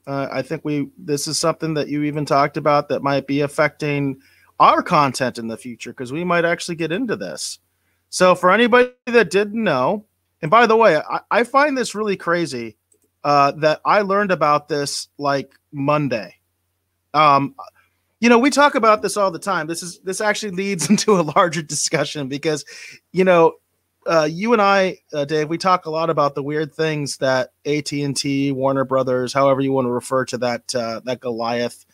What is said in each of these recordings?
I think this is something that you even talked about that might be affecting our content in the future because we might actually get into this. So for anybody that didn't know, and by the way, I find this really crazy that I learned about this like Monday. Um, we talk about this all the time. This actually leads into a larger discussion because, you and I, Dave, we talk a lot about the weird things that AT&T, Warner Brothers, however you want to refer to that Goliath,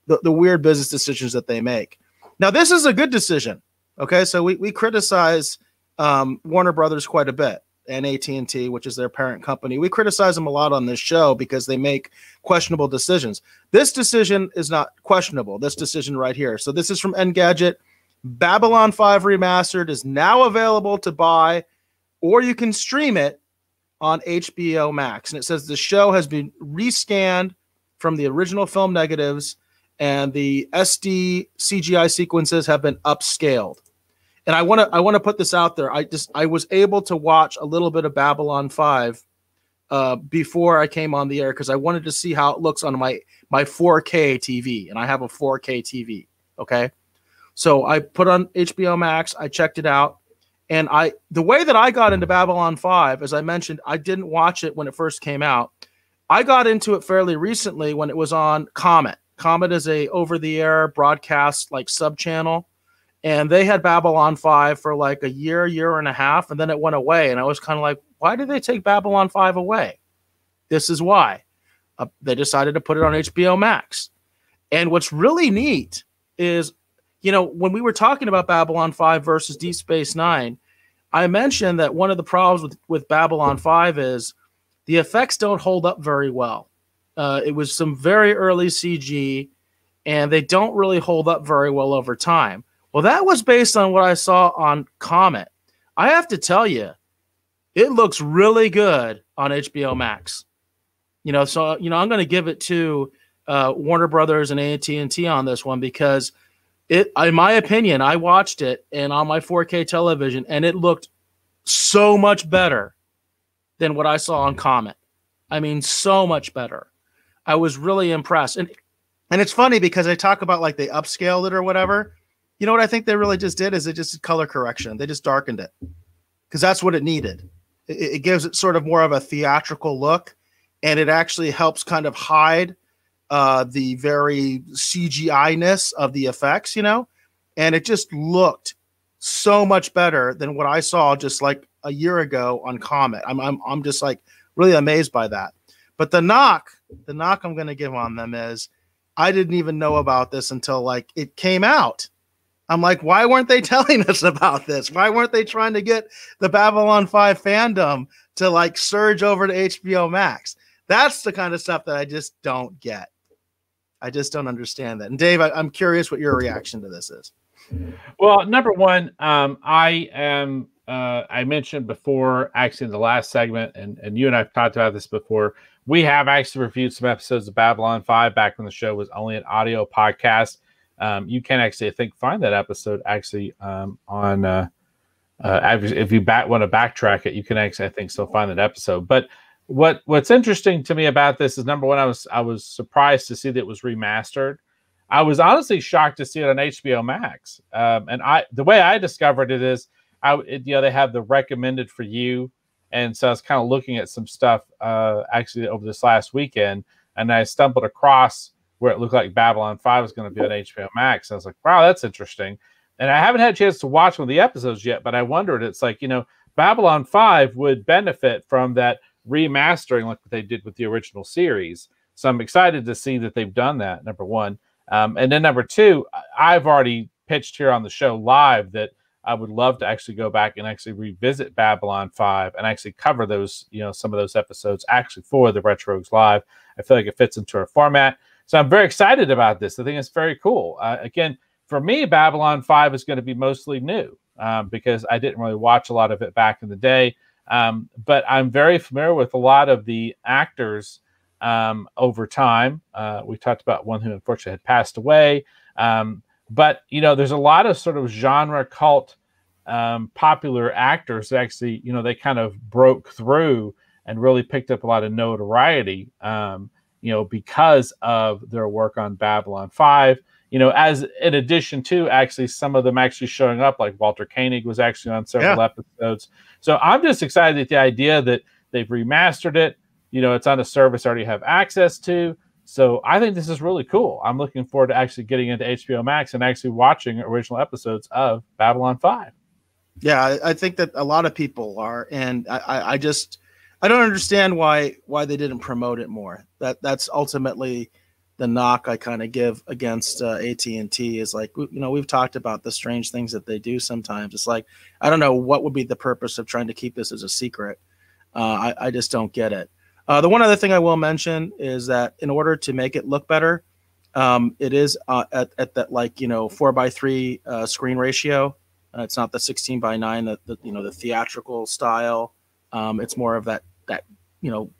the weird business decisions that they make. Now, this is a good decision. Okay, so we criticize Warner Brothers quite a bit, and AT&T, which is their parent company. We criticize them a lot on this show because they make questionable decisions. This decision is not questionable, this decision right here. So this is from Engadget. Babylon 5 Remastered is now available to buy, or you can stream it on HBO Max. And it says the show has been rescanned from the original film negatives, and the SD CGI sequences have been upscaled. And I want to put this out there. I was able to watch a little bit of Babylon 5 before I came on the air because I wanted to see how it looks on my 4K TV, and I have a 4K TV. Okay, so I put on HBO Max. I checked it out, and the way that I got into Babylon 5, as I mentioned, I didn't watch it when it first came out. I got into it fairly recently when it was on Comet. Comet is a over-the-air broadcast like sub channel. And they had Babylon 5 for like a year and a half, and then it went away. And I was kind of like, why did they take Babylon 5 away? This is why. They decided to put it on HBO Max. And what's really neat is, when we were talking about Babylon 5 versus Deep Space Nine, I mentioned that one of the problems with Babylon 5 is the effects don't hold up very well. It was some very early CG, and they don't really hold up very well over time. Well, that was based on what I saw on Comet. I have to tell you, it looks really good on HBO Max. So I'm going to give it to Warner Brothers and AT&T on this one because in my opinion, I watched it and on my 4K television, and it looked so much better than what I saw on Comet. I mean, so much better. I was really impressed, and it's funny because they talk about like they upscaled it or whatever. You know what I think they really just did is they just did color correction. They just darkened it because that's what it needed. It gives it sort of more of a theatrical look, and it actually helps kind of hide the very CGI-ness of the effects, and it just looked so much better than what I saw just like a year ago on Comet. I'm just like really amazed by that. But the knock I'm going to give on them is I didn't even know about this until like it came out. I'm like, why weren't they telling us about this? Why weren't they trying to get the Babylon 5 fandom to like surge over to HBO Max? That's the kind of stuff that I just don't get. I just don't understand that. And Dave, I'm curious what your reaction to this is. Well, number one, I mentioned before, actually in the last segment, and you and I've talked about this before, we have actually reviewed some episodes of Babylon 5 back when the show was only an audio podcast. You can actually, I think, find that episode actually on if you want to backtrack it, you can actually, I think, still find that episode. But what's interesting to me about this is, number one, I was surprised to see that it was remastered. I was honestly shocked to see it on HBO Max. And the way I discovered it is, they have the recommended for you, and so I was kind of looking at some stuff actually over this last weekend, and I stumbled across where it looked like Babylon 5 was going to be on HBO Max. I was like, wow, that's interesting. And I haven't had a chance to watch one of the episodes yet, but I wondered, it's like, Babylon 5 would benefit from that remastering like what they did with the original series. So I'm excited to see that they've done that, number one. And then number two, I've already pitched here on the show live that I would love to actually go back and actually revisit Babylon 5 and actually cover those, some of those episodes actually for the Retrogues Live. I feel like it fits into our format. So I'm very excited about this. I think it's very cool. Again, for me, Babylon 5 is going to be mostly new because I didn't really watch a lot of it back in the day. But I'm very familiar with a lot of the actors over time. We talked about one who unfortunately had passed away. But, there's a lot of sort of genre cult popular actors that actually, they kind of broke through and really picked up a lot of notoriety. because of their work on Babylon 5. As in addition to actually some of them actually showing up, like Walter Koenig was actually on several episodes. So I'm just excited at the idea that they've remastered it. It's on a service I already have access to. So I think this is really cool. I'm looking forward to actually getting into HBO Max and actually watching original episodes of Babylon 5. Yeah, I think that a lot of people are, and I don't understand why they didn't promote it more. That's ultimately the knock I kind of give against AT&T is like, we've talked about the strange things that they do sometimes. It's like, I don't know what would be the purpose of trying to keep this as a secret. I just don't get it. The one other thing I will mention is that in order to make it look better, it is at that 4:3 screen ratio. It's not the 16:9, the theatrical style. It's more of that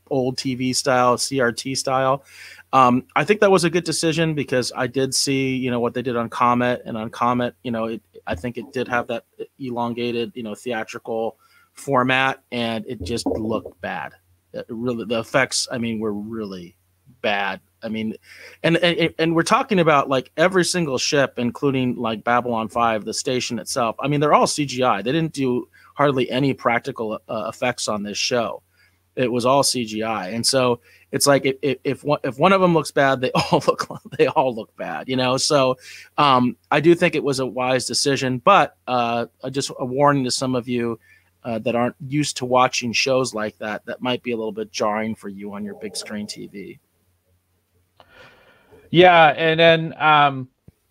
old TV style, CRT style. I think that was a good decision because I did see what they did on Comet, and on Comet, I think it did have that elongated theatrical format, and it just looked bad. Really, the effects, were really bad. And we're talking about like every single ship, including like Babylon 5, the station itself. They're all CGI. They didn't do hardly any practical effects on this show. It was all CGI. And so it's like if one of them looks bad, they all look bad, So I do think it was a wise decision, but just a warning to some of you that aren't used to watching shows like that might be a little bit jarring for you on your big screen TV. Yeah, and then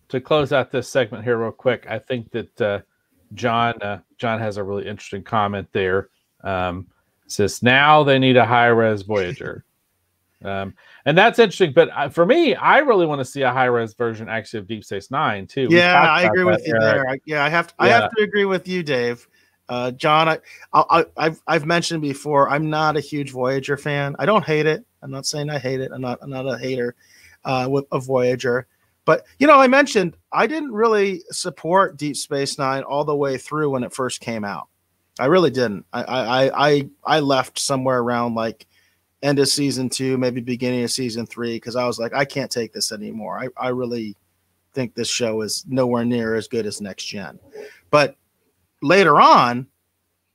to close out this segment here real quick, I think that John has a really interesting comment there. Says now they need a high-res Voyager. And that's interesting, but for me, I really want to see a high-res version actually of Deep Space Nine too. Yeah, I agree with you there. I have to agree with you, Dave. John, I've mentioned before, I'm not a huge Voyager fan. I don't hate it. I'm not saying I hate it. I'm not a hater with a Voyager. But I mentioned I didn't really support Deep Space Nine all the way through when it first came out. I really didn't. I left somewhere around like end of season 2, maybe beginning of season 3, because I was like, I can't take this anymore. I really think this show is nowhere near as good as Next Gen. But later on,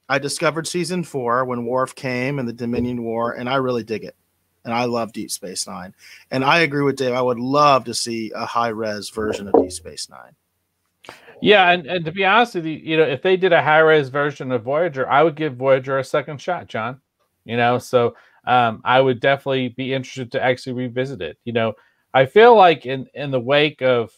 I discovered season 4 when Worf came and the Dominion War, and I really dig it. And I love Deep Space Nine. And I agree with Dave. I would love to see a high-res version of Deep Space Nine. Yeah, and to be honest with you, if they did a high-res version of Voyager, I would give Voyager a second shot, John. So I would definitely be interested to actually revisit it. I feel like in the wake of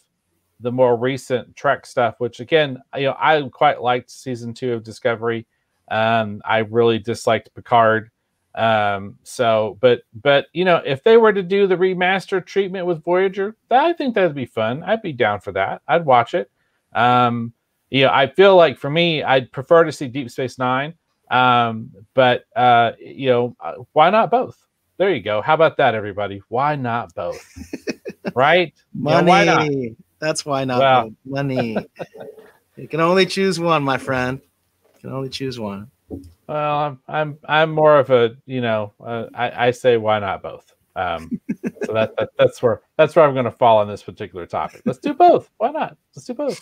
the more recent Trek stuff, which again, I quite liked season 2 of Discovery. I really disliked Picard. But if they were to do the remastered treatment with Voyager, I think that'd be fun. I'd be down for that. I'd watch it. I feel like for me, I'd prefer to see Deep Space Nine. But why not both? There you go. How about that, everybody? Why not both? Right? Money. Why not? That's why not both. Money. You can only choose one, my friend. You can only choose one. Well, I'm more of a I say why not both. So that's where I'm going to fall on this particular topic. Let's do both. Why not? Let's do both.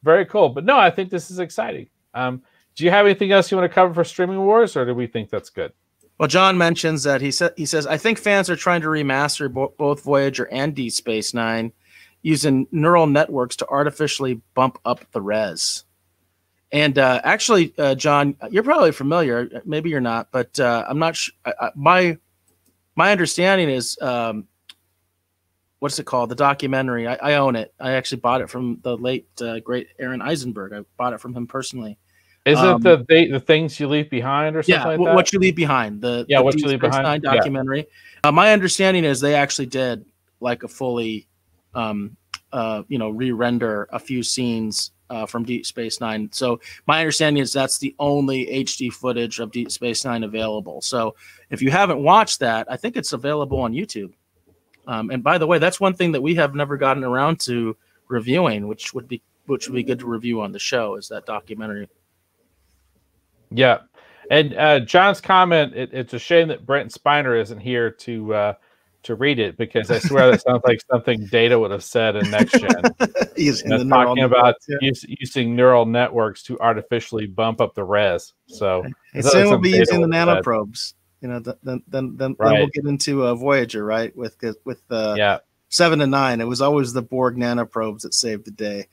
Very cool. But no, I think this is exciting. Do you have anything else you want to cover for Streaming Wars, or do we think that's good? Well, John mentions that he says I think fans are trying to remaster both Voyager and Deep Space Nine using neural networks to artificially bump up the res. And actually, John, you're probably familiar. Maybe you're not, but I'm not sure. My understanding is, what's it called? The documentary. I own it. I actually bought it from the late great Aaron Eisenberg. I bought it from him personally. Is it the things you leave behind or something like that? What you leave behind. The what you leave behind documentary. Yeah. My understanding is they actually did like a fully, re-render a few scenes from Deep Space Nine. So my understanding is that's the only HD footage of Deep Space Nine available. So if you haven't watched that, I think it's available on YouTube. And by the way, that's one thing that we have never gotten around to reviewing, which would be good to review on the show, is that documentary. Yeah. And John's comment, it's a shame that Brent Spiner isn't here to read it, because I swear that sounds like something Data would have said in Next Gen. Using the neural Talking about networks, using neural networks to artificially bump up the res. So and soon we'll be using the would have said. nanoprobes. You know, then Right. we'll get into Voyager, right? With Yeah. 7 and 9, it was always the Borg nanoprobes that saved the day.